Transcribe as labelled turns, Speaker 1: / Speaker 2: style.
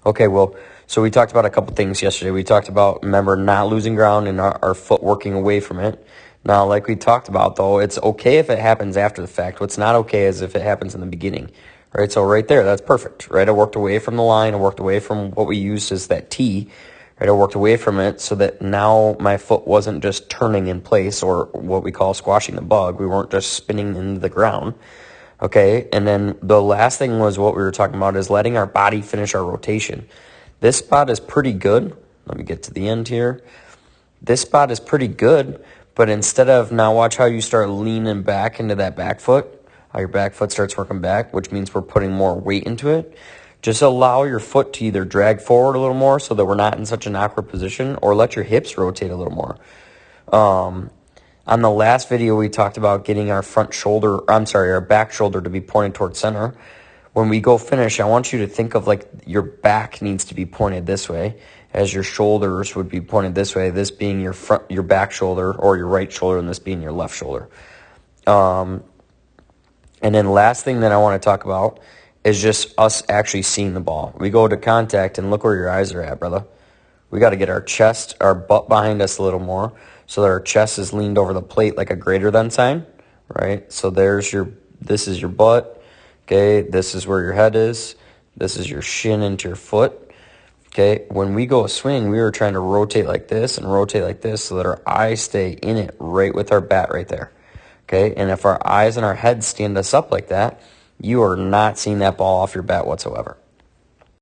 Speaker 1: Okay, well, so we talked about a couple things yesterday. We talked about, remember, not losing ground and our foot working away from it. Now, like we talked about, though, it's okay if it happens after the fact. What's not okay is if it happens in the beginning, right? So right there, that's perfect, right? I worked away from the line. I worked away from what we used as that T, right? I worked away from it so that now my foot wasn't just turning in place, or what we call squashing the bug. We weren't just spinning into the ground. Okay, and then the last thing was what we were talking about is letting our body finish our rotation. This spot is pretty good. Let me get to the end here. This spot is pretty good, but instead of, now watch how you start leaning back into that back foot, how your back foot starts working back, which means we're putting more weight into it. Just allow your foot to either drag forward a little more so that we're not in such an awkward position, or let your hips rotate a little more. On the last video, we talked about getting our our back shoulder to be pointed towards center. When we go finish, I want you to think of like your back needs to be pointed this way, as your shoulders would be pointed this way, this being your back shoulder, or your right shoulder, and this being your left shoulder. And then last thing that I want to talk about is just us actually seeing the ball. We go to contact, and look where your eyes are at, brother. We got to get our butt behind us a little more so that our chest is leaned over the plate like a greater than sign, right? So this is your butt, okay? This is where your head is. This is your shin into your foot, okay? When we go a swing, we were trying to rotate like this and rotate like this so that our eyes stay in it right with our bat right there, okay? And if our eyes and our head stand us up like that, you are not seeing that ball off your bat whatsoever.